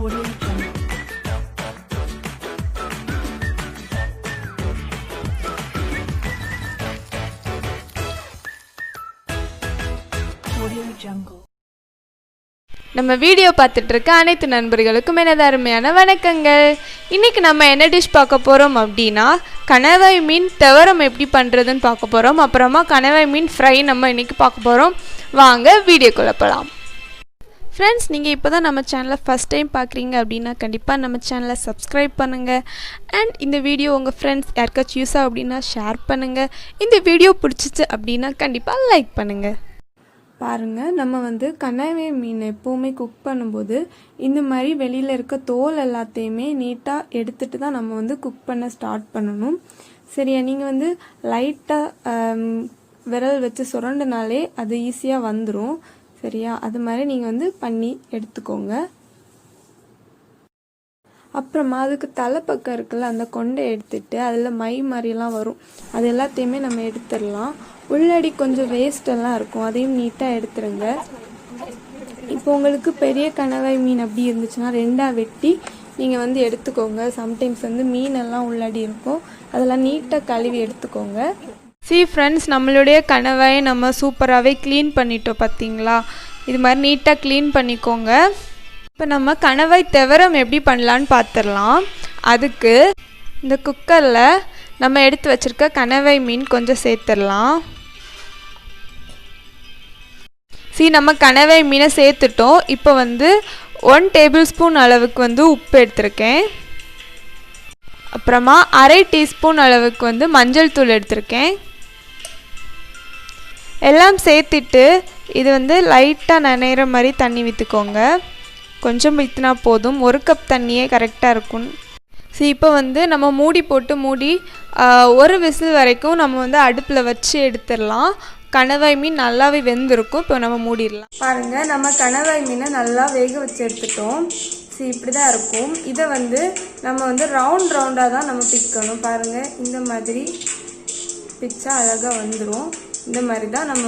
நம்ம வீடியோ பார்த்துட்டு இருக்க அனைத்து நண்பர்களுக்கும் எனது அருமையான வணக்கங்கள். இன்றைக்கி நம்ம என்ன டிஷ் பார்க்க போகிறோம் அப்படின்னா கணவாய் மீன் தவரம் எப்படி பண்ணுறதுன்னு பார்க்க போகிறோம். அப்புறமா கணவாய் மீன் ஃப்ரை நம்ம இன்றைக்கி பார்க்க போகிறோம். வாங்க வீடியோக்குள்ள போகலாம். ஃப்ரெண்ட்ஸ், நீங்கள் இப்போ தான் நம்ம சேனலை ஃபஸ்ட் டைம் பார்க்குறீங்க அப்படின்னா கண்டிப்பாக நம்ம சேனலை சப்ஸ்கிரைப் பண்ணுங்கள். அண்ட் இந்த வீடியோ உங்கள் ஃப்ரெண்ட்ஸ் யாருக்காச்சும் யூஸ் ஆகும் அப்படின்னா ஷேர் பண்ணுங்கள். இந்த வீடியோ பிடிச்சிச்சு அப்படின்னா கண்டிப்பாக லைக் பண்ணுங்கள். பாருங்கள், நம்ம கணவாய் மீன் எப்போவுமே குக் பண்ணும்போது இந்த மாதிரி வெளியில் இருக்க தோல் எல்லாத்தையுமே நீட்டாக எடுத்துகிட்டு தான் நம்ம குக் பண்ண ஸ்டார்ட் பண்ணணும். சரியா? நீங்கள் லைட்டாக விரல் வச்சு சுரண்டுனாலே அது ஈஸியாக வந்துடும். சரியா? அது மாதிரி நீங்கள் பண்ணி எடுத்துக்கோங்க. அப்புறமா அதுக்கு தலைப்பக்கம் இருக்குல்ல, அந்த கொண்டை எடுத்துட்டு அதில் மை மாதிரிலாம் வரும், அது எல்லாத்தையுமே நம்ம எடுத்துடலாம். உள்ளடி கொஞ்சம் வேஸ்டெல்லாம் இருக்கும், அதையும் நீட்டாக எடுத்துருங்க. இப்போ உங்களுக்கு பெரிய கணவாய் மீன் அப்படி இருந்துச்சுன்னா ரெண்டாக வெட்டி நீங்கள் எடுத்துக்கோங்க. சம்டைம்ஸ் மீனெல்லாம் உள்ளடி இருக்கும், அதெல்லாம் நீட்டாக கழுவி எடுத்துக்கோங்க. ஃப்ரெண்ட்ஸ், நம்மளுடைய கணவாயை நம்ம சூப்பராகவே க்ளீன் பண்ணிட்டோம் பார்த்தீங்களா? இது மாதிரி நீட்டாக க்ளீன் பண்ணிக்கோங்க. இப்போ நம்ம கணவாய் தவரம் எப்படி பண்ணலான்னு பார்த்துடலாம். அதுக்கு இந்த குக்கரில் நம்ம எடுத்து வச்சுருக்க கணவாய் மீன் கொஞ்சம் சேர்த்துடலாம். நம்ம கணவாய் மீனை சேர்த்துட்டோம். இப்போ 1 டேபிள் ஸ்பூன் அளவுக்கு உப்பு எடுத்திருக்கேன். அப்புறமா அரை டீஸ்பூன் அளவுக்கு மஞ்சள் தூள் எடுத்திருக்கேன். எல்லாம் சேர்த்துட்டு இது லைட்டாக நனைகிற மாதிரி தண்ணி விற்றுக்கோங்க. கொஞ்சம் விற்றுனா போதும், 1 கப் தண்ணியே கரெக்டாக இருக்கும். இப்போ நம்ம மூடி போட்டு மூடி 1 விசில் வரைக்கும் நம்ம அடுப்பில் வச்சு எடுத்துடலாம். கணவாய் மீன் நல்லாவே வெந்திருக்கும். இப்போ நம்ம மூடிடலாம். பாருங்கள், நம்ம கணவாய் மீனை நல்லா வேக வச்சு எடுத்துட்டோம். இப்படி தான் இருக்கும். இதை நம்ம ரவுண்டாக தான் நம்ம பிக்கணும். பாருங்கள், இந்த மாதிரி பிச்சா அழகாக வந்துடும். இந்த மாதிரி தான் நம்ம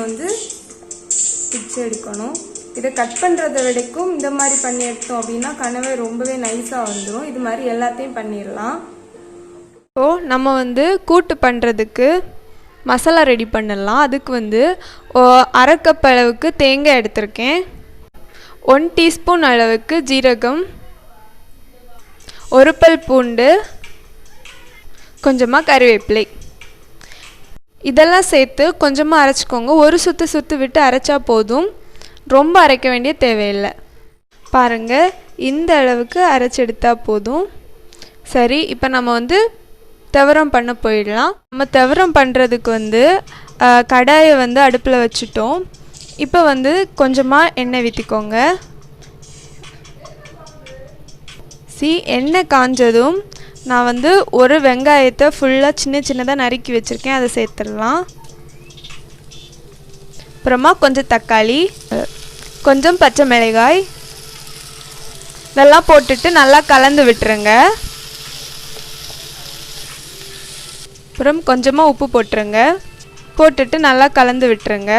பிச்சு எடுக்கணும். இதை கட் பண்ணுறத விடைக்கும் இந்த மாதிரி பண்ணி எடுத்தோம் அப்படின்னா கணவாய் ரொம்பவே நைஸாக வந்துடும். இது மாதிரி எல்லாத்தையும் பண்ணிடலாம். இப்போது நம்ம கூட்டு பண்ணுறதுக்கு மசாலா ரெடி பண்ணிடலாம். அதுக்கு அரை கப் அளவுக்கு தேங்காய் எடுத்திருக்கேன். 1 டீஸ்பூன் அளவுக்கு ஜீரகம், 1 பல் பூண்டு, கொஞ்சமாக கறிவேப்பிலை, இதெல்லாம் சேர்த்து கொஞ்சமாக அரைச்சிக்கோங்க. ஒரு சுற்று விட்டு அரைச்சா போதும், ரொம்ப அரைக்க வேண்டிய தேவையில்லை. பாருங்கள், இந்த அளவுக்கு அரைச்சி எடுத்தால் போதும். சரி, இப்போ நம்ம தவரம் பண்ண போயிடலாம். நம்ம தவரம் பண்ணுறதுக்கு கடாயை அடுப்பில் வச்சுட்டோம். இப்போ கொஞ்சமாக எண்ணெய் ஊற்றிக்கோங்க. எண்ணெய் காஞ்சதும் நான் ஒரு வெங்காயத்தை ஃபுல்லாக சின்னதாக நறுக்கி வச்சுருக்கேன், அதை சேர்த்துடலாம். அப்புறமா கொஞ்சம் தக்காளி, கொஞ்சம் பச்சை மிளகாய், இதெல்லாம் போட்டுட்டு நல்லா கலந்து விட்டுருங்க. அப்புறம் கொஞ்சமாக உப்பு போட்டுருங்க. போட்டுட்டு நல்லா கலந்து விட்டுருங்க.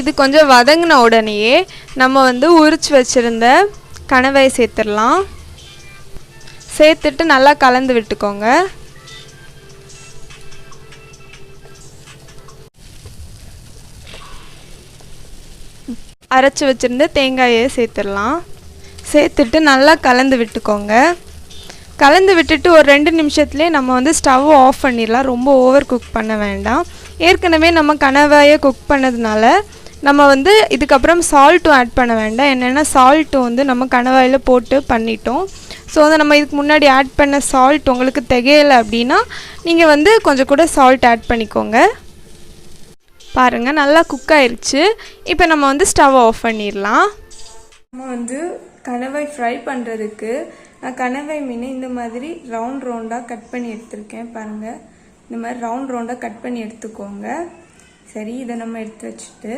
இது கொஞ்சம் வதங்கின உடனேயே நம்ம உரிச்சு வச்சுருந்த கணவாயை சேர்த்துடலாம். சேர்த்துட்டு நல்லா கலந்து விட்டுக்கோங்க. அரைச்சி வச்சுருந்த தேங்காயை சேர்த்துடலாம். சேர்த்துட்டு நல்லா கலந்து விட்டுக்கோங்க. கலந்து விட்டுட்டு ஒரு 2 நிமிஷத்துலேயே நம்ம ஸ்டவ் ஆஃப் பண்ணிடலாம். ரொம்ப ஓவர் குக் பண்ண வேண்டாம். ஏற்கனவே நம்ம கணவாயை குக் பண்ணதுனால நம்ம இதுக்கப்புறம் சால்ட்டும் ஆட் பண்ண வேண்டாம். என்னென்னா சால்ட்டு நம்ம கணவாயில் போட்டு பண்ணிட்டோம். ஸோ நம்ம இதுக்கு முன்னாடி ஆட் பண்ண சால்ட் உங்களுக்கு திகையலை அப்படின்னா நீங்கள் கொஞ்சம் கூட சால்ட் ஆட் பண்ணிக்கோங்க. பாருங்கள், நல்லா குக் ஆயிடுச்சு. இப்போ நம்ம ஸ்டவ் ஆஃப் பண்ணிடலாம். நம்ம கணவாய் ஃப்ரை பண்ணுறதுக்கு நான் கணவாய் மீன் இந்த மாதிரி ரவுண்டாக கட் பண்ணி எடுத்துருக்கேன். பாருங்கள், இந்த மாதிரி ரவுண்டாக கட் பண்ணி எடுத்துக்கோங்க. சரி, இதை நம்ம எடுத்து வச்சுட்டு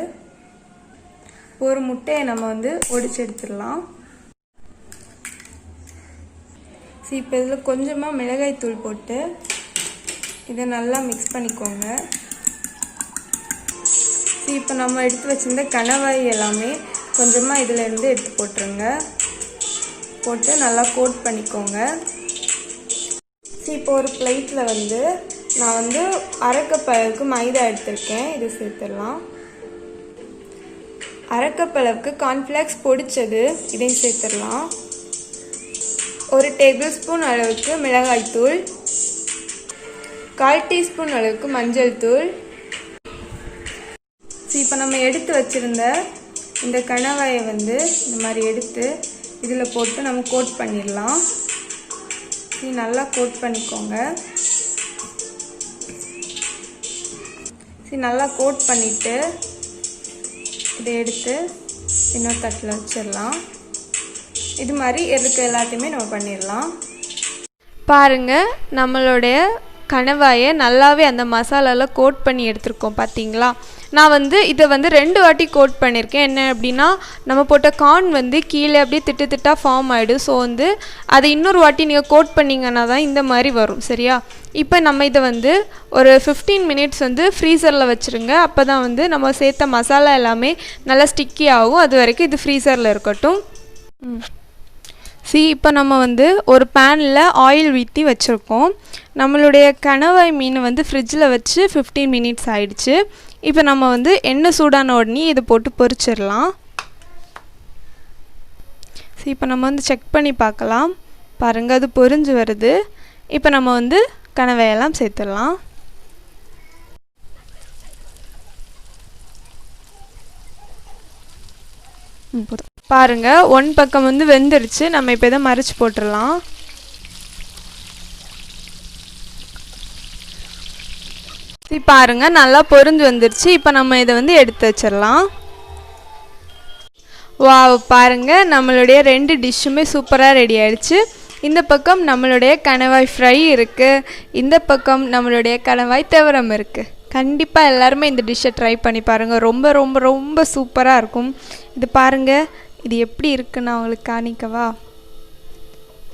ஒரு முட்டையை நம்ம ஒடிச்சு எடுத்துடலாம். இப்போ இதில் கொஞ்சமாக மிளகாய் தூள் போட்டு இதை நல்லா மிக்ஸ் பண்ணிக்கோங்க. இப்போ நம்ம எடுத்து வச்சிருந்த கணவாய் எல்லாமே கொஞ்சமாக இதிலேருந்து எடுத்து போட்டுருங்க. போட்டு நல்லா கோட் பண்ணிக்கோங்க. இப்போ ஒரு பிளேட்டில் வந்து நான் வந்து அரை கப் அளவுக்கு மைதா எடுத்திருக்கேன். இது சேர்த்துடலாம். அரை கப் அளவுக்கு கார்ன்ஃப்ளேக்ஸ் பொடிச்சது இதையும் சேர்த்துடலாம். ஒரு டேபிள் ஸ்பூன் அளவுக்கு மிளகாய்த்தூள், 1/4 டீஸ்பூன் அளவுக்கு மஞ்சள் தூள். இப்போ நம்ம எடுத்து வச்சுருந்த இந்த கணவாயை வந்து இந்த மாதிரி எடுத்து இதில் போட்டு நம்ம கோட் பண்ணிடலாம். நல்லா கோட் பண்ணிக்கோங்க. நல்லா கோட் பண்ணிவிட்டு இதை எடுத்து இன்னொரு தட்டில் வச்சிடலாம். இது மாதிரி இருக்க எல்லாத்தையுமே நம்ம பண்ணிடலாம். பாருங்கள், நம்மளுடைய கணவாயை நல்லாவே அந்த மசாலாவில் கோட் பண்ணி எடுத்துருக்கோம். பார்த்தீங்களா? நான் வந்து இதை வந்து 2 வாட்டி கோட் பண்ணியிருக்கேன். என்ன அப்படின்னா, நம்ம போட்ட கார்ன் வந்து கீழே அப்படியே திட்டு திட்டாக ஃபார்ம் ஆகிடும். ஸோ வந்து அதை இன்னொரு வாட்டி நீங்கள் கோட் பண்ணிங்கன்னா தான் இந்த மாதிரி வரும். சரியா? இப்போ நம்ம இதை வந்து ஒரு 15 மினிட்ஸ் வந்து ஃப்ரீசரில் வச்சுருங்க. அப்போ தான் வந்து நம்ம சேர்த்த மசாலா எல்லாமே நல்லா ஸ்டிக்கி ஆகும். அது வரைக்கும் இது ஃப்ரீசரில் இருக்கட்டும். இப்போ நம்ம வந்து ஒரு பேனில் ஆயில் ஊற்றி வச்சுருக்கோம். நம்மளுடைய கணவாய் மீன் வந்து ஃப்ரிட்ஜில் வச்சு 15 மினிட்ஸ் ஆயிடுச்சு. இப்போ நம்ம வந்து எண்ணெய் சூடான உடனே இதை போட்டு பொரிச்சிடலாம். இப்போ நம்ம வந்து செக் பண்ணி பார்க்கலாம். பாருங்கள், அது பொரிஞ்சு வருது. இப்போ நம்ம வந்து கணவாயெல்லாம் சேர்த்துடலாம். பாருங்க, 1 பக்கம் வந்து வெந்துருச்சு. நம்ம இப்போ இதை மறைச்சு போட்டுடலாம். பாருங்க, நல்லா பொரிஞ்சு வந்துருச்சு. இப்போ நம்ம இதை வந்து எடுத்து வச்சிடலாம். வாவ், பாருங்க, நம்மளுடைய 2 டிஷ்ஷுமே சூப்பராக ரெடி ஆயிடுச்சு. இந்த பக்கம் நம்மளுடைய கணவாய் ஃப்ரை இருக்குது, இந்த பக்கம் நம்மளுடைய கணவாய் தவரம் இருக்குது. கண்டிப்பாக எல்லாருமே இந்த டிஷ்ஷை ட்ரை பண்ணி பாருங்கள். ரொம்ப ரொம்ப ரொம்ப சூப்பராக இருக்கும். இது பாருங்கள், இது எப்படி இருக்குன்னு நான் உங்களுக்கு காணிக்கவா?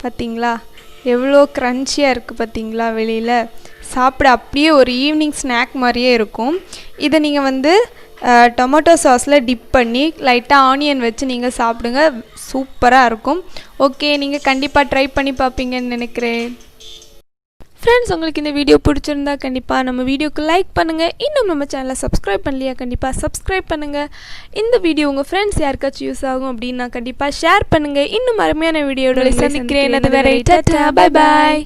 பார்த்தீங்களா எவ்வளோ க்ரன்ச்சியாக இருக்குது? பார்த்தீங்களா? வெளியில் சாப்பிட அப்படியே ஒரு ஈவினிங் ஸ்நாக் மாதிரியே இருக்கும். இதை நீங்கள் வந்து டொமேட்டோ சாஸில் டிப் பண்ணி லைட்டாக ஆனியன் வச்சு நீங்கள் சாப்பிடுங்க. சூப்பராக இருக்கும். ஓகே, நீங்கள் கண்டிப்பாக ட்ரை பண்ணி பார்ப்பீங்கன்னு நினைக்கிறேன். ஃப்ரெண்ட்ஸ், உங்களுக்கு இந்த வீடியோ பிடிச்சிருந்தா கண்டிப்பாக நம்ம வீடியோக்கு லைக் பண்ணுங்கள். இன்னும் நம்ம சேனலை சப்ஸ்கிரைப் பண்ணலையா? கண்டிப்பாக சப்ஸ்கிரைப் பண்ணுங்கள். இந்த வீடியோ உங்கள் ஃப்ரெண்ட்ஸ் யாருக்காச்சும் யூஸ் ஆகும் அப்படின்னா கண்டிப்பாக ஷேர் பண்ணுங்கள். இன்னும் அருமையான வீடியோட சந்திக்கிறேன். அது வேற. Bye bye.